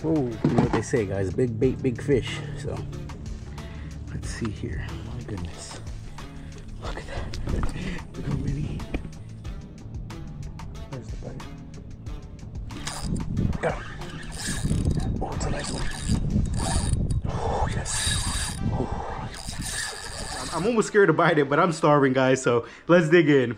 Oh, you know what they say, guys, big bait, big fish. So let's see here. My goodness, look at that. Look how many. There's the bite. Got him. Oh, it's a nice one. Oh, yes. Oh. I'm almost scared to bite it, but I'm starving, guys, so let's dig in.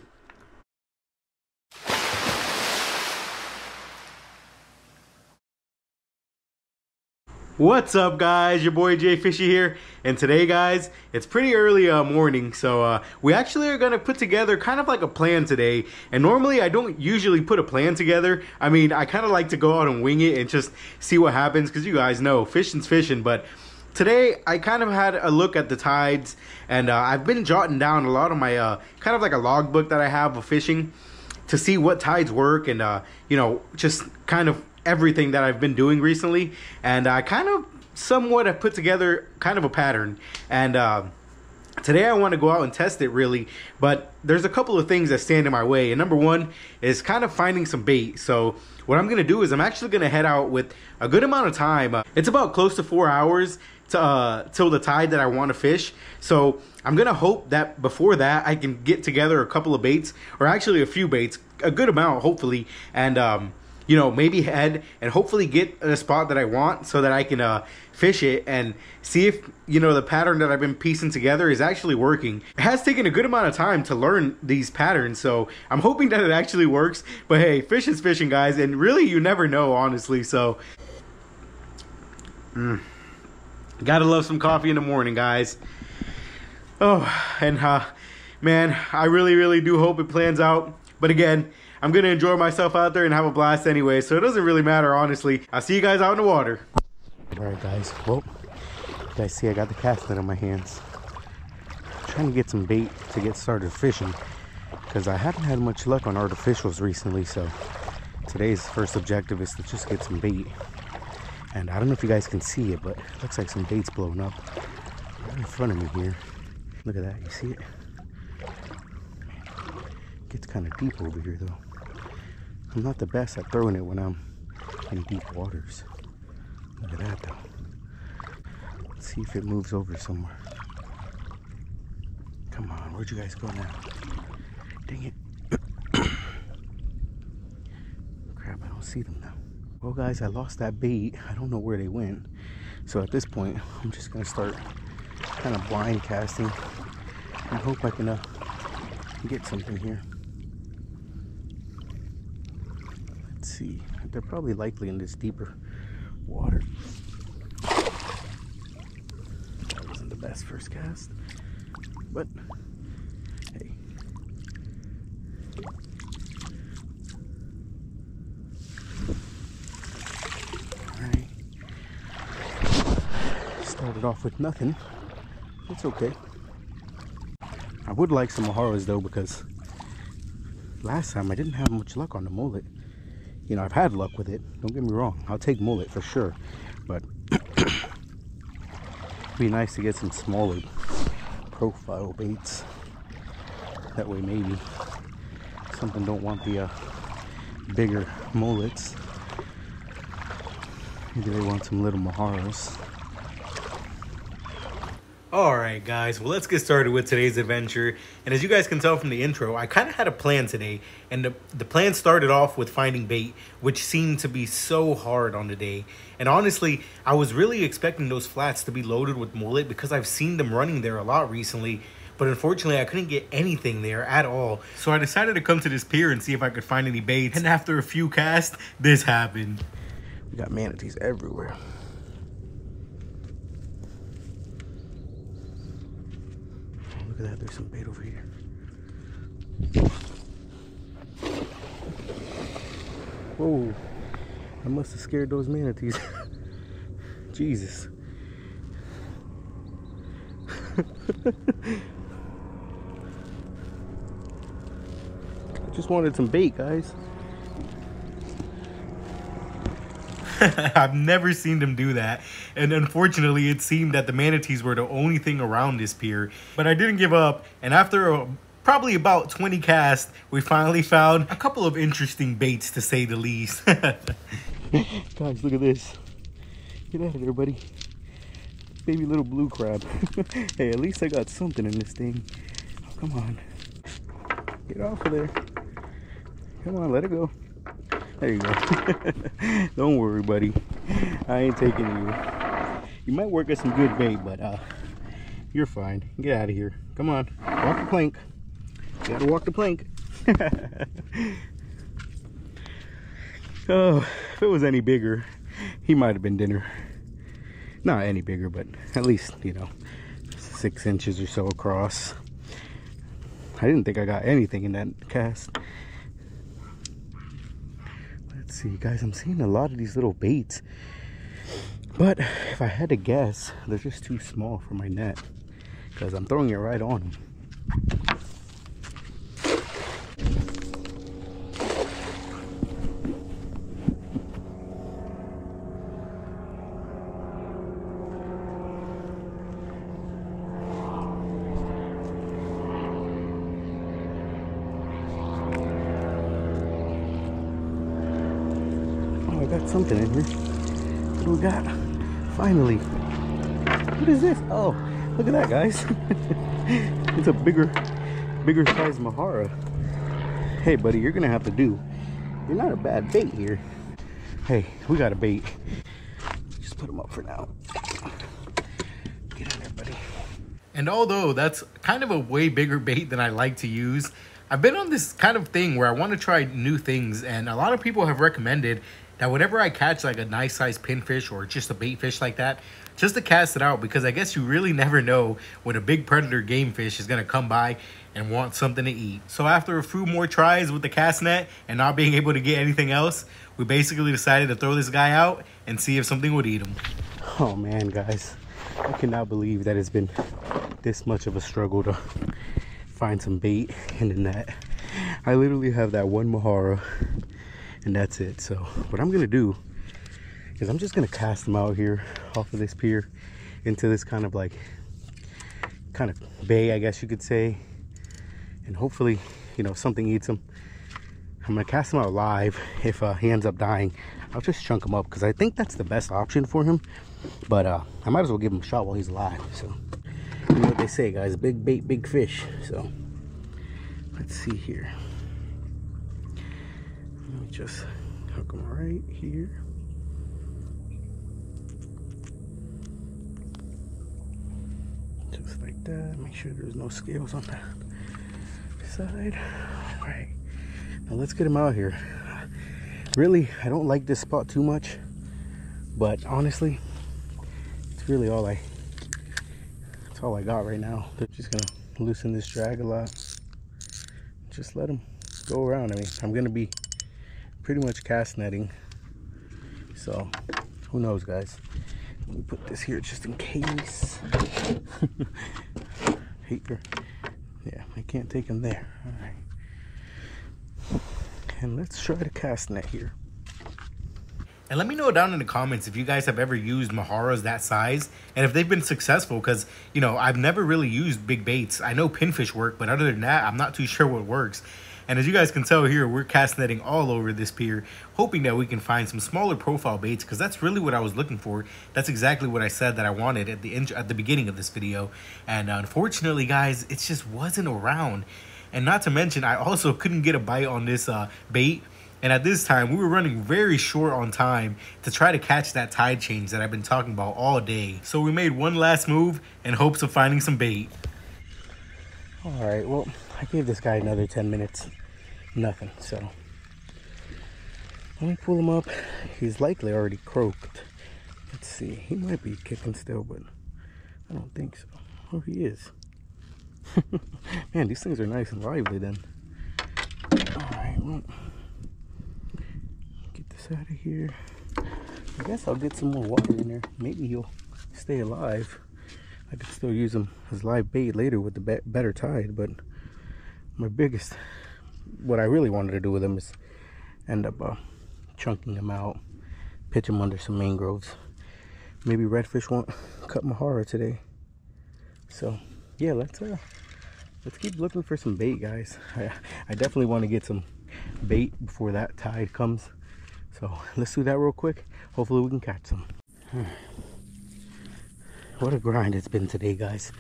What's up, guys? Your boy JFISHY here, and today, guys, it's pretty early morning, so we actually are gonna put together kind of like a plan today. And normally I don't usually put a plan together. I mean, I kind of like to go out and wing it and just see what happens, because you guys know fishing's fishing. But today I kind of had a look at the tides, and I've been jotting down a lot of my kind of like a logbook that I have of fishing to see what tides work, and you know, just kind of everything that I've been doing recently. And I kind of somewhat have put together kind of a pattern, and today I want to go out and test it, really. But there's a couple of things that stand in my way, and number one is kind of finding some bait. So what I'm gonna do is I'm actually gonna head out with a good amount of time. It's about close to 4 hours to till the tide that I want to fish. So I'm gonna hope that before that I can get together a couple of baits, or actually a few baits, a good amount hopefully, and you know, maybe head and hopefully get a spot that I want, so that I can fish it and see if, you know, the pattern that I've been piecing together is actually working. It has taken a good amount of time to learn these patterns, so I'm hoping that it actually works. But hey, fish is fishing, guys, and really you never know, honestly. So gotta love some coffee in the morning, guys. Oh, and man, I really do hope it plans out. But again, I'm gonna enjoy myself out there and have a blast anyway, so it doesn't really matter, honestly. I'll see you guys out in the water. All right, guys. Well, you guys see I got the cast net on my hands. I'm trying to get some bait to get started fishing, because I haven't had much luck on artificials recently. So today's first objective is to just get some bait. And I don't know if you guys can see it, but it looks like some bait's blowing up right in front of me here. Look at that. You see it? It gets kind of deep over here, though. I'm not the best at throwing it when I'm in deep waters. Look at that, though. Let's see if it moves over somewhere. Come on, where'd you guys go now? Dang it. Crap, I don't see them now. Well, guys, I lost that bait. I don't know where they went. So at this point, I'm just gonna start kind of blind casting and hope I can get something here. Let's see. They're probably likely in this deeper water. That wasn't the best first cast, but hey. Alright. Started off with nothing. It's okay. I would like some mojaras though, because last time I didn't have much luck on the mullet. You know, I've had luck with it, don't get me wrong. I'll take mullet for sure, but it'd be nice to get some smaller profile baits. That way maybe something don't want the bigger mullets. Maybe they want some little mojaras. Alright, guys, well, let's get started with today's adventure. And as you guys can tell from the intro, I kind of had a plan today, and the plan started off with finding bait, which seemed to be so hard on the day. And honestly, I was really expecting those flats to be loaded with mullet, because I've seen them running there a lot recently. But unfortunately, I couldn't get anything there at all. So I decided to come to this pier and see if I could find any baits. And after a few casts, this happened. We got manatees everywhere. Look at that, there's some bait over here. Whoa, I must have scared those manatees. Jesus. I just wanted some bait, guys. I've never seen them do that, and unfortunately it seemed that the manatees were the only thing around this pier. But I didn't give up, and after probably about 20 casts, we finally found a couple of interesting baits, to say the least. Guys, look at this. Get out of there, buddy. Baby little blue crab. Hey, at least I got something in this thing. Oh, come on. Get off of there. Come on, let it go. There you go. Don't worry, buddy. I ain't taking you. You might work at some good bait, but you're fine. Get out of here. Come on. Walk the plank. You gotta walk the plank. Oh, if it was any bigger, he might have been dinner. Not any bigger, but at least, you know, 6 inches or so across. I didn't think I got anything in that cast. Let's see, guys, I'm seeing a lot of these little baits. But if I had to guess, they're just too small for my net. Because I'm throwing it right on them. I got something in here. What do we got? Finally. What is this? Oh, look at that, guys. It's a bigger size Mahara. Hey, buddy, you're gonna have to do. You're not a bad bait here. Hey, we got a bait. Just put him up for now. Get in there, buddy. And although that's kind of a way bigger bait than I like to use, I've been on this kind of thing where I want to try new things, and a lot of people have recommended that whenever I catch like a nice sized pinfish or just a bait fish like that, just to cast it out, because I guess you really never know when a big predator game fish is going to come by and want something to eat. So after a few more tries with the cast net and not being able to get anything else, we basically decided to throw this guy out and see if something would eat him. Oh man, guys, I cannot believe that it's been this much of a struggle to find some bait in the net. I literally have that one Mahara and that's it. So what I'm gonna do is I'm just gonna cast them out here off of this pier into this kind of bay, I guess you could say, and hopefully, you know, something eats them. I'm gonna cast him out live. If he ends up dying, I'll just chunk him up because I think that's the best option for him. But I might as well give him a shot while he's alive. So you know what they say, guys, big bait, big fish. So let's see here. Let me just hook him right here. Just like that. Make sure there's no scales on that side. All right. Now let's get him out here. Really, I don't like this spot too much, but honestly, it's really all I got right now. They're just gonna loosen this drag a lot. Just let him go around. I mean, I'm gonna be pretty much cast netting, so who knows, guys. Let me put this here just in case. Yeah, I can't take him there. All right, and let's try to cast net here. And let me know down in the comments if you guys have ever used Maharas that size and if they've been successful, because, you know, I've never really used big baits. I know pinfish work, but other than that, I'm not too sure what works. And as you guys can tell here, we're cast netting all over this pier, hoping that we can find some smaller profile baits, because that's really what I was looking for. That's exactly what I said that I wanted at the beginning of this video. And unfortunately, guys, it just wasn't around. And not to mention, I also couldn't get a bite on this bait. And at this time, we were running very short on time to try to catch that tide change that I've been talking about all day. So we made one last move in hopes of finding some bait. All right, well, I gave this guy another 10 minutes. Nothing, so let me pull him up. He's likely already croaked. Let's see, he might be kicking still, but I don't think so. Oh, he is. Man, these things are nice and lively then. All right, well, get this out of here. I guess I'll get some more water in there. Maybe he'll stay alive. I could still use him as live bait later with the better tide, but what I really wanted to do with him is end up chunking him out, pitch him under some mangroves. Maybe redfish won't cut Mahara today. So yeah, let's keep looking for some bait, guys. I definitely want to get some bait before that tide comes. So let's do that real quick. Hopefully we can catch some. What a grind it's been today, guys.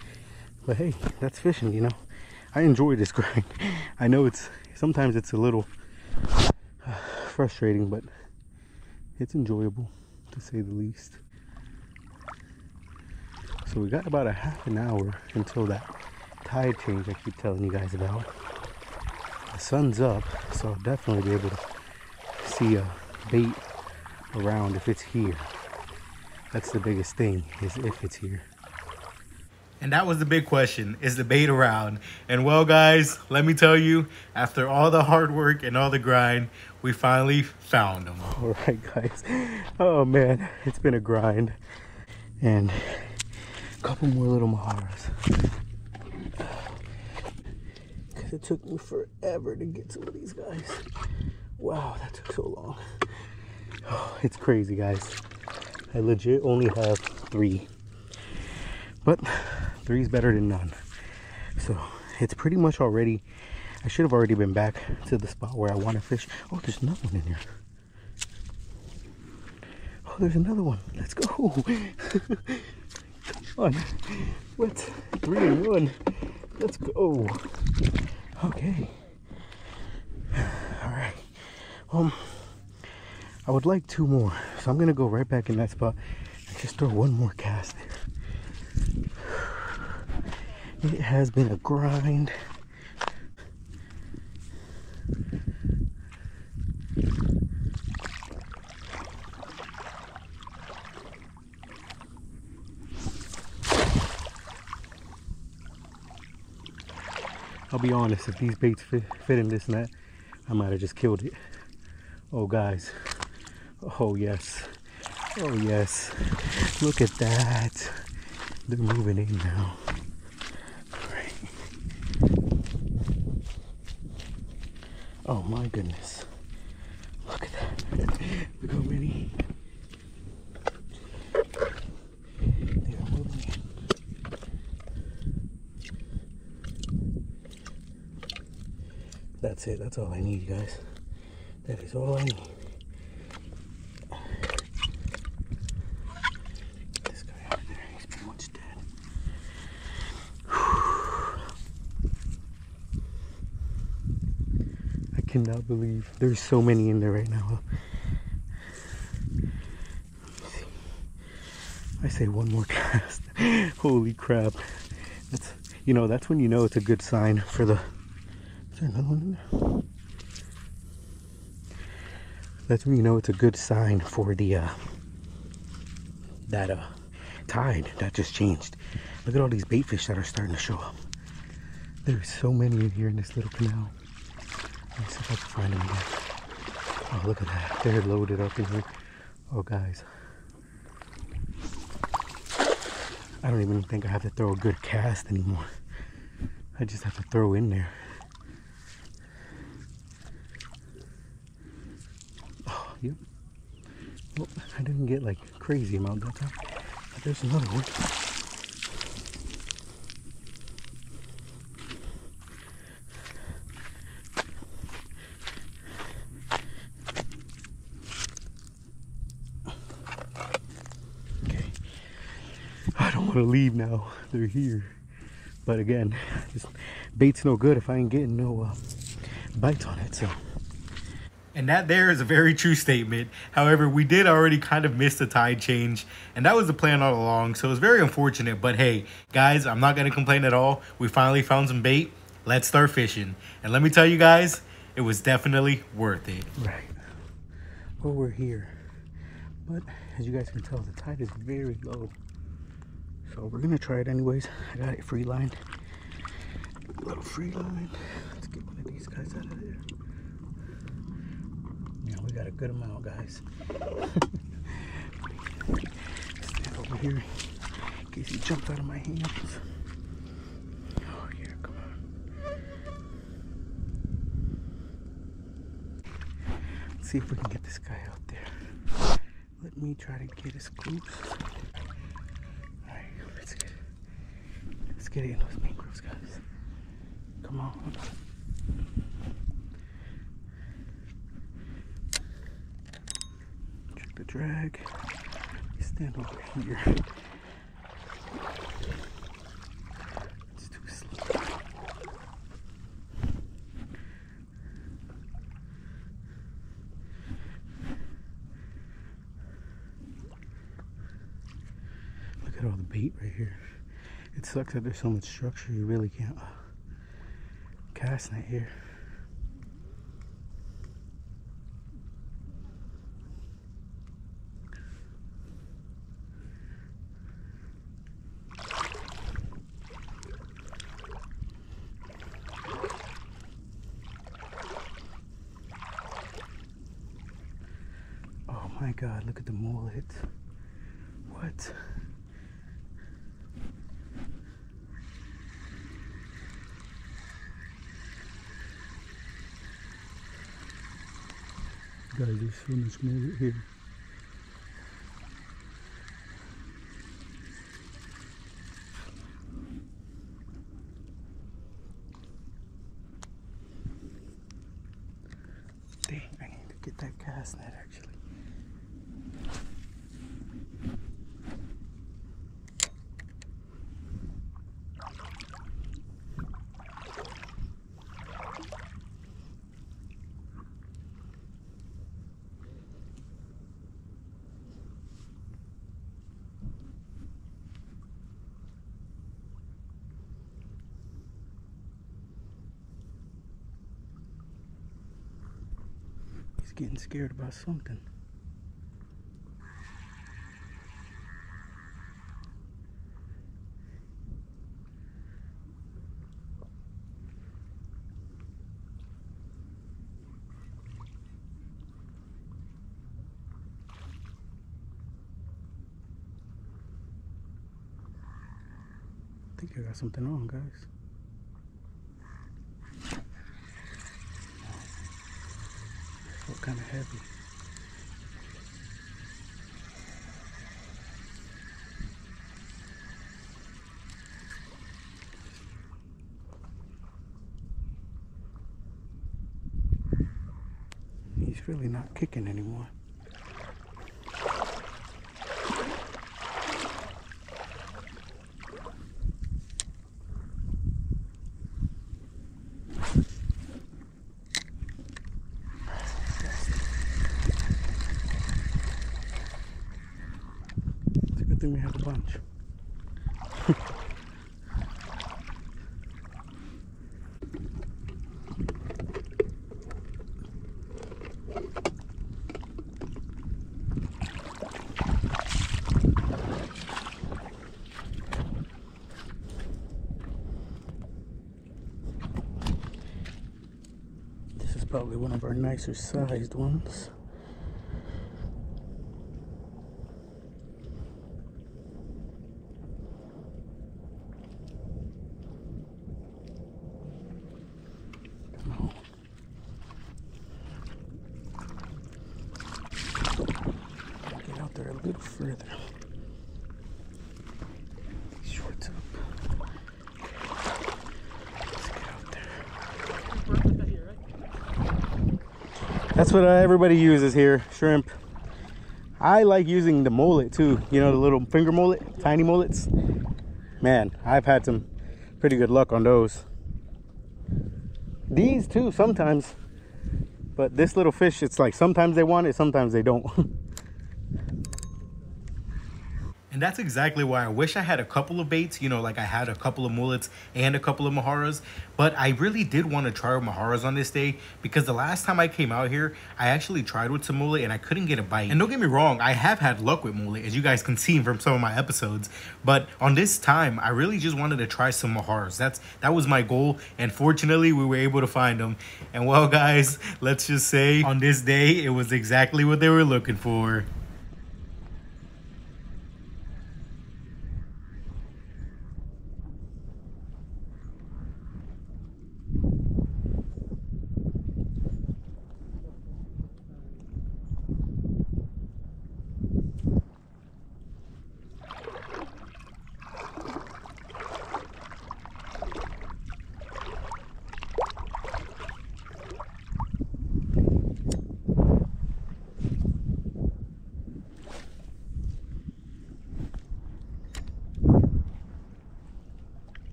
But hey, that's fishing, you know. I enjoy this grind. I know sometimes it's a little frustrating, but it's enjoyable, to say the least. So we got about a half an hour until that tide change I keep telling you guys about. The sun's up, so I'll definitely be able to see a bait around if it's here. That's the biggest thing, is if it's here. And that was the big question, is the bait around? And well, guys, let me tell you, after all the hard work and all the grind, we finally found them. All right, guys. Oh man, it's been a grind. And a couple more little maharas. Because it took me forever to get some of these guys. Wow, that took so long. Oh, it's crazy, guys. I legit only have 3. But 3 is better than none. So it's pretty much already, I should have already been back to the spot where I want to fish. Oh, there's another one in here. Oh, there's another one. Let's go. Come on. What? 3 and 1. Let's go. Okay. All right. I would like 2 more, so I'm gonna go right back in that spot and just throw 1 more cast there. It has been a grind. I'll be honest, if these baits fit in this net, I might have just killed it. Oh guys, oh yes, oh yes, look at that. They're moving in now. Oh my goodness, look at that. Look how many. They are moving in. That's it, that's all I need, guys. That is all I need. This guy out there, he's pretty much dead. I cannot believe there's so many in there right now. I say 1 more cast. Holy crap. That's, you know, that's when you know it's a good sign for the... Is there another one in there? That's when you know it's a good sign for the tide that just changed. Look at all these bait fish that are starting to show up. There's so many in here in this little canal. Let me see if I can find them again. Oh, look at that. They're loaded up in here. Oh, guys. I don't even think I have to throw a good cast anymore. I just have to throw in there. Yep. Well, I didn't get like crazy amount that time. But there's another one. Okay. I don't want to leave now. They're here. But again, this bait's no good if I ain't getting no bites on it. So. And that there is a very true statement. However, we did already kind of miss the tide change, and that was the plan all along, so it was very unfortunate. But hey, guys, I'm not going to complain at all. We finally found some bait. Let's start fishing. And let me tell you guys, it was definitely worth it. Right. Well, we're here. But as you guys can tell, the tide is very low. So we're going to try it anyways. I got it free lined. A little free line. Let's get one of these guys out of there. Yeah, we got a good amount, guys. Stand over here in case he jumps out of my hands. Oh, here, come on. Let's see if we can get this guy out there. Let me try to get as close. Alright, let's get in those mangroves, guys. Come on. Check the drag. He's stand over here. It's too slow. Look at all the bait right here. It sucks that there's so much structure, you really can't cast net here. Oh my God, look at the mullet. What? Guys, there's so much mullet here. Dang, I need to get that cast net actually. He's getting scared about something. I think I got something on, guys. Felt kind of heavy. He's really not kicking anymore. We have a bunch. This is probably one of our nicer sized ones. There a little further. Shorts up. Let's get out there. That's what everybody uses here, shrimp. I like using the mullet too. You know, the little finger mullet, tiny mullets. Man, I've had some pretty good luck on those. These too, sometimes. But this little fish, it's like sometimes they want it, sometimes they don't. And that's exactly why I wish I had a couple of baits, you know, like I had a couple of mullets and a couple of maharas. But I really did want to try with maharas on this day because the last time I came out here, I actually tried with some mullet and I couldn't get a bite. And don't get me wrong, I have had luck with mullet, as you guys can see from some of my episodes. But on this time, I really just wanted to try some maharas. That was my goal. And fortunately, we were able to find them. And well, guys, let's just say on this day, it was exactly what they were looking for.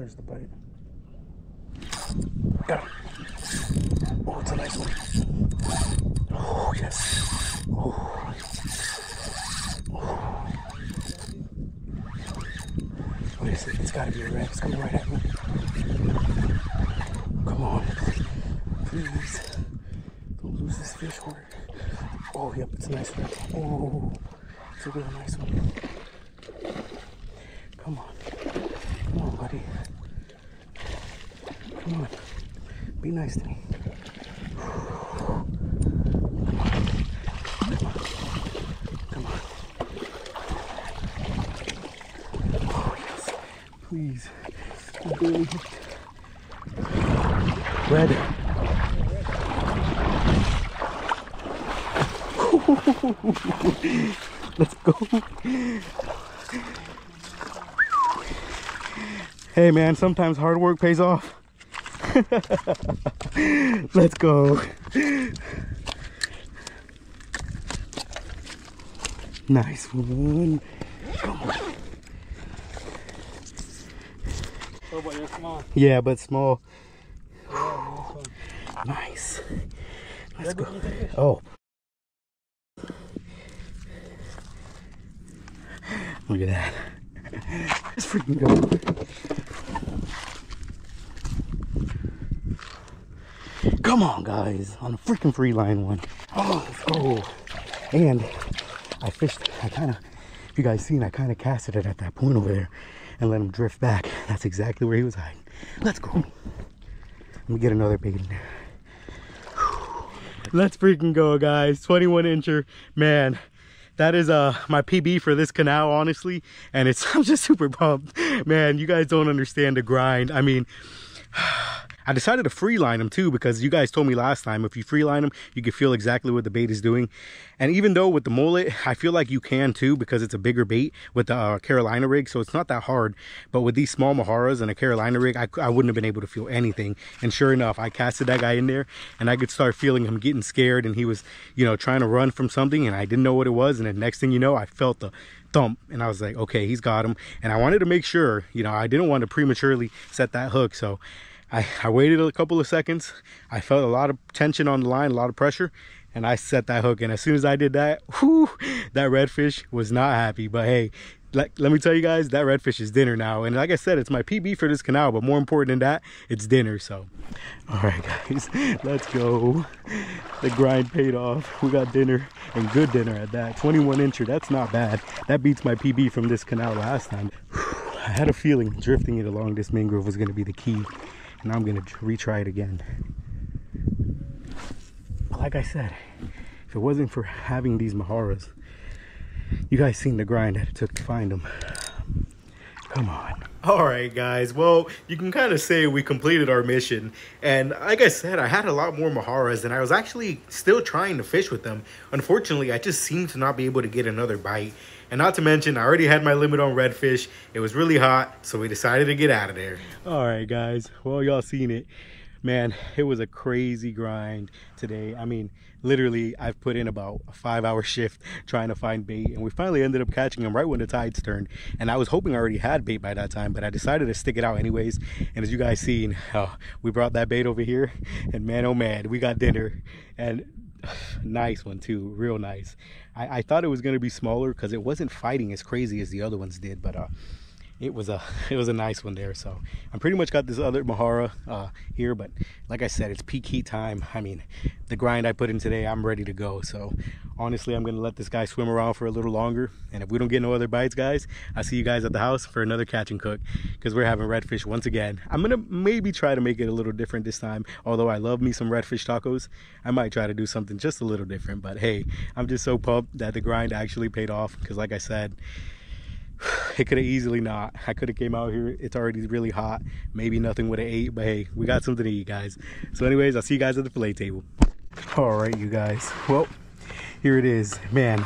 there's the bite. Got him. Oh, it's a nice one. Oh, yes. Oh. Oh. What is it? It's gotta be a red. It's coming right at me. Come on. Please. Don't lose this fish hard. Oh, yep, it's a nice one. Oh, it's a real nice one. Come on. Come on, buddy. Come on. Be nice to me. Come on. Oh, yes. Please. I'm barely hooked. Red. Let's go. Hey man, sometimes hard work pays off. Let's go. Nice one. Come on. Oh, but you're small. Yeah, but small. Yeah, nice. Let's go. Oh. Look at that. Let's freaking go. Come on, guys. On a freaking free line one. Oh, let's go. And I fished, if you guys seen, I kind of casted it at that point over there and let him drift back. That's exactly where he was hiding. Let's go. Let me get another bait in there. Let's freaking go, guys. 21 incher. Man, that is my PB for this canal, honestly. And I'm just super pumped. Man, you guys don't understand the grind. I mean, I decided to free line them too, because you guys told me last time if you free line them, you can feel exactly what the bait is doing. And even though with the mullet, I feel like you can too, because it's a bigger bait with the Carolina rig, so it's not that hard. But with these small Maharas and a Carolina rig, I wouldn't have been able to feel anything. And sure enough, I casted that guy in there and I could start feeling him getting scared, and he was, you know, trying to run from something, and I didn't know what it was. And the next thing you know, I felt the thump, and I was like, okay, he's got him. And I wanted to make sure, you know, I didn't want to prematurely set that hook, so I waited a couple of seconds. I felt a lot of tension on the line, a lot of pressure, and I set that hook. And as soon as I did that, whew, that redfish was not happy. But hey, let me tell you guys, that redfish is dinner now. And like I said, it's my PB for this canal, but more important than that, it's dinner. So, all right, guys, let's go. The grind paid off. We got dinner, and good dinner at that. 21 incher, that's not bad. That beats my PB from this canal last time. I had a feeling drifting it along this mangrove was going to be the key. And I'm gonna retry it again. Like I said, if it wasn't for having these Maharas, you guys seen the grind that it took to find them. Come on. All right, guys. Well, you can kind of say we completed our mission. And like I said, I had a lot more Maharas, and I was actually still trying to fish with them. Unfortunately, I just seemed to not be able to get another bite. And not to mention, I already had my limit on redfish. It was really hot, so we decided to get out of there. All right, guys. Well, y'all seen it. Man, it was a crazy grind today. I mean, literally, I've put in about a 5-hour shift trying to find bait, and we finally ended up catching them right when the tides turned. And I was hoping I already had bait by that time, but I decided to stick it out anyways. And as you guys seen, we brought that bait over here, and man, oh man, we got dinner. And nice one too, real nice. I thought it was going to be smaller because it wasn't fighting as crazy as the other ones did, but it was a nice one there. So I pretty much got this other Mahara here, but like I said, it's peak heat time. I mean, the grind I put in today, I'm ready to go. So honestly, I'm gonna let this guy swim around for a little longer, and if we don't get no other bites, guys, I'll see you guys at the house for another catch and cook, because we're having redfish once again. I'm gonna maybe try to make it a little different this time. Although I love me some redfish tacos, I might try to do something just a little different. But hey, I'm just so pumped that the grind actually paid off, because like I said, it could have easily not. I could have came out here, it's already really hot, maybe nothing would have ate, but hey, we got something to eat, guys. So anyways, I'll see you guys at the fillet table. All right, you guys, well, here it is. Man,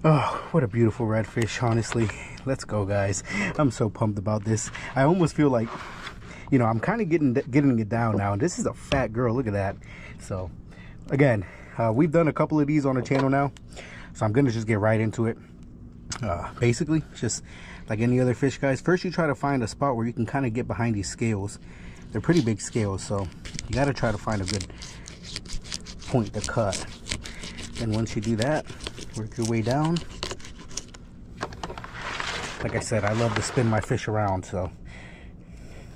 oh, what a beautiful redfish, honestly. Let's go, guys. I'm so pumped about this. I almost feel like, you know, I'm kind of getting it down now. This is a fat girl, look at that. So again, we've done a couple of these on the channel now, so I'm gonna just get right into it. Basically just like any other fish, guys, first you try to find a spot where you can kind of get behind these scales. They're pretty big scales, so you got to try to find a good point to cut. And once you do that, work your way down. Like I said, I love to spin my fish around, so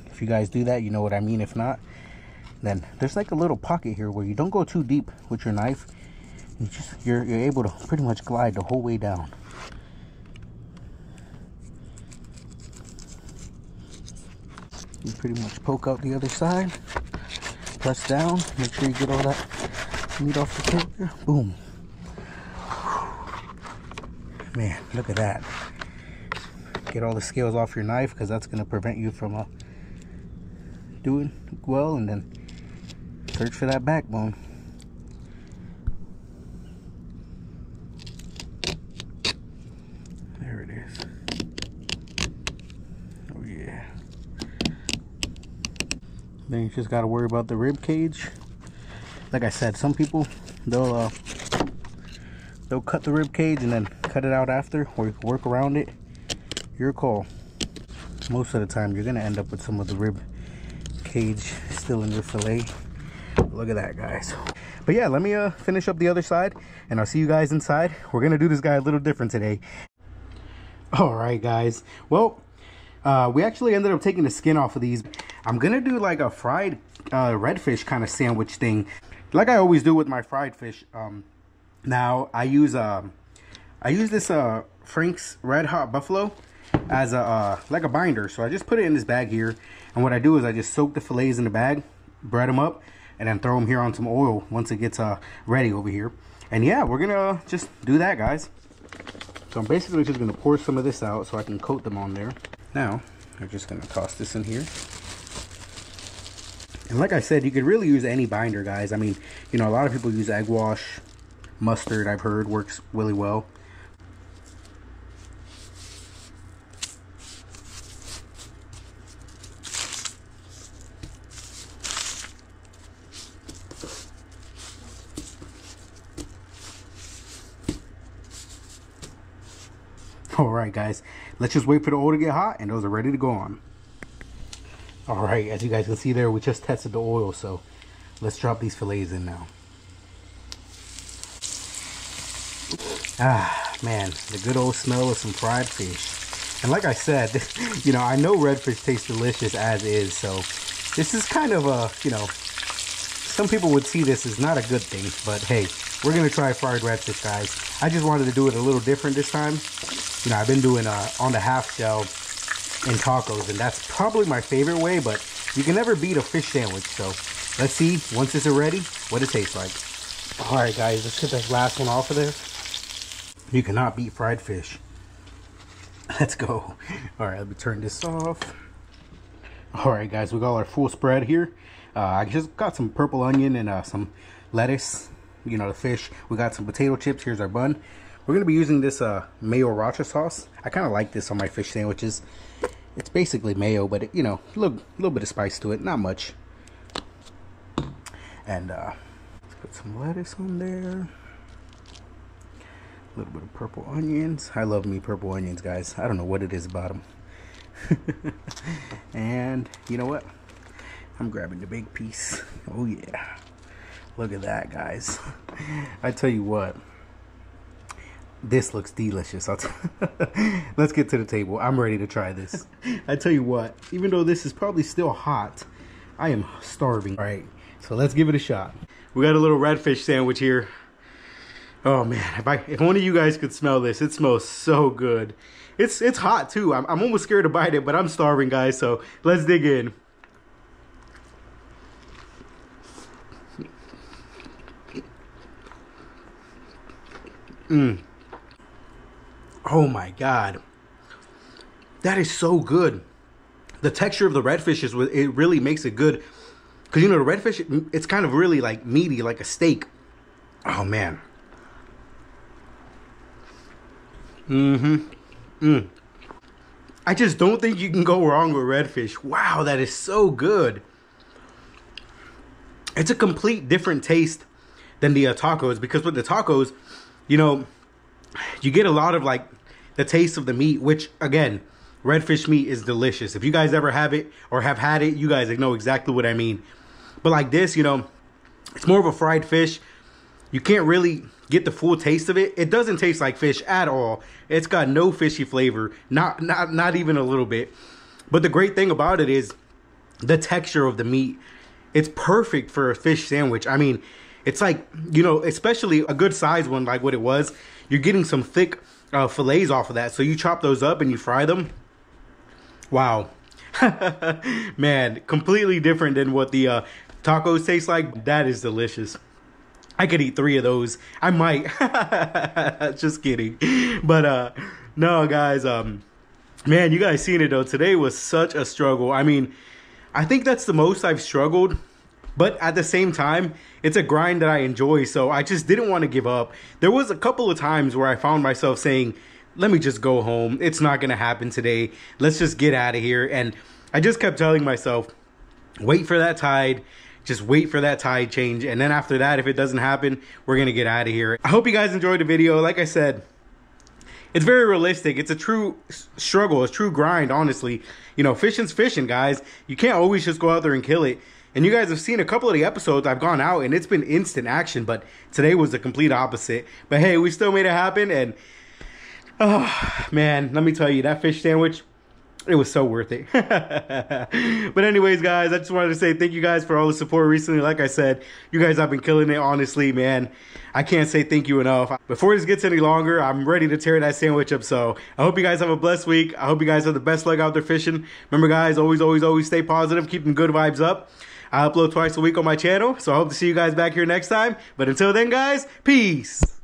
if you guys do that, you know what I mean. If not, then there's like a little pocket here where you don't go too deep with your knife. You're able to pretty much glide the whole way down. You pretty much poke out the other side, press down, make sure you get all that meat off the finger. Boom. Man, look at that. Get all the scales off your knife, because that's going to prevent you from doing well. And then search for that backbone. There it is. Oh yeah. Then you just got to worry about the rib cage. Like I said, some people, they'll cut the rib cage and then cut it out after, or you can work around it. Your call. Most of the time you're gonna end up with some of the rib cage still in your fillet. Look at that, guys. But yeah, let me finish up the other side and I'll see you guys inside. We're gonna do this guy a little different today. All right, guys, well, we actually ended up taking the skin off of these. I'm gonna do like a fried redfish kind of sandwich thing, like I always do with my fried fish. Now I use this Frank's Red Hot Buffalo as a like a binder. So I just put it in this bag here, and what I do is I just soak the fillets in the bag, bread them up, and then throw them here on some oil once it gets ready over here. And yeah, we're gonna just do that, guys. So I'm basically just gonna pour some of this out so I can coat them on there. Now I'm just gonna toss this in here. And like I said, you could really use any binder, guys. I mean, you know, a lot of people use egg wash, mustard, I've heard works really well. All right, guys, let's just wait for the oil to get hot and those are ready to go on. All right, as you guys can see there, we just tested the oil, so let's drop these fillets in now. Ah, man, the good old smell of some fried fish. And like I said, you know, I know redfish tastes delicious as is, so this is kind of a, you know, some people would see this as not a good thing, but hey, we're gonna try fried redfish, guys. I just wanted to do it a little different this time. You know, I've been doing on the half shell in tacos, and that's probably my favorite way, but you can never beat a fish sandwich. So let's see, once it's ready, what it tastes like. All right, guys, let's get that last one off of there. You cannot beat fried fish. Let's go. All right, let me turn this off. All right, guys, we got our full spread here. I just got some purple onion and some lettuce. You know, the fish. We got some potato chips. Here's our bun. We're gonna be using this mayo racha sauce. I kind of like this on my fish sandwiches. It's basically mayo, but it, you know, a little bit of spice to it, not much. And let's put some lettuce on there. A little bit of purple onions. I love me purple onions, guys. I don't know what it is about them. And you know what? I'm grabbing the big piece. Oh yeah. Look at that, guys. I tell you what. This looks delicious. Let's get to the table. I'm ready to try this. I tell you what, even though this is probably still hot, I am starving. All right, so let's give it a shot. We got a little redfish sandwich here. Oh man, if only you guys could smell this. It smells so good. It's hot too. I'm almost scared to bite it, but I'm starving, guys. So let's dig in. Oh my god, that is so good. The texture of the redfish is what it really makes it good, because you know the redfish, it's kind of really like meaty, like a steak. Oh man. I just don't think you can go wrong with redfish. Wow, that is so good. It's a complete different taste than the tacos, because with the tacos, you know, you get a lot of like the taste of the meat, which again, redfish meat is delicious. If you guys ever have it or have had it, you guys know exactly what I mean. But like this, you know, it's more of a fried fish. You can't really get the full taste of it. It doesn't taste like fish at all. It's got no fishy flavor, not even a little bit. But the great thing about it is the texture of the meat. It's perfect for a fish sandwich. I mean, it's like, you know, especially a good sized one like what it was. You're getting some thick fillets off of that. So you chop those up and you fry them. Wow. Man, completely different than what the tacos taste like. That is delicious. I could eat 3 of those. I might. Just kidding. But no, guys, man, you guys seen it though. Today was such a struggle. I mean, I think that's the most I've struggled. But at the same time, it's a grind that I enjoy. So I just didn't want to give up. There was a couple of times where I found myself saying, let me just go home. It's not going to happen today. Let's just get out of here. And I just kept telling myself, wait for that tide. Just wait for that tide change. And then after that, if it doesn't happen, we're going to get out of here. I hope you guys enjoyed the video. Like I said, it's very realistic. It's a true struggle. It's a true grind, honestly. You know, fishing's fishing, guys. You can't always just go out there and kill it. And you guys have seen a couple of the episodes I've gone out and it's been instant action. But today was the complete opposite. But hey, we still made it happen. And oh, man, let me tell you, that fish sandwich, it was so worth it. But anyways, guys, I just wanted to say thank you guys for all the support recently. Like I said, you guys have been killing it, honestly, man. I can't say thank you enough. Before this gets any longer, I'm ready to tear that sandwich up. So I hope you guys have a blessed week. I hope you guys have the best luck out there fishing. Remember, guys, always stay positive. Keep them good vibes up. I upload twice a week on my channel. So I hope to see you guys back here next time. But until then, guys, peace.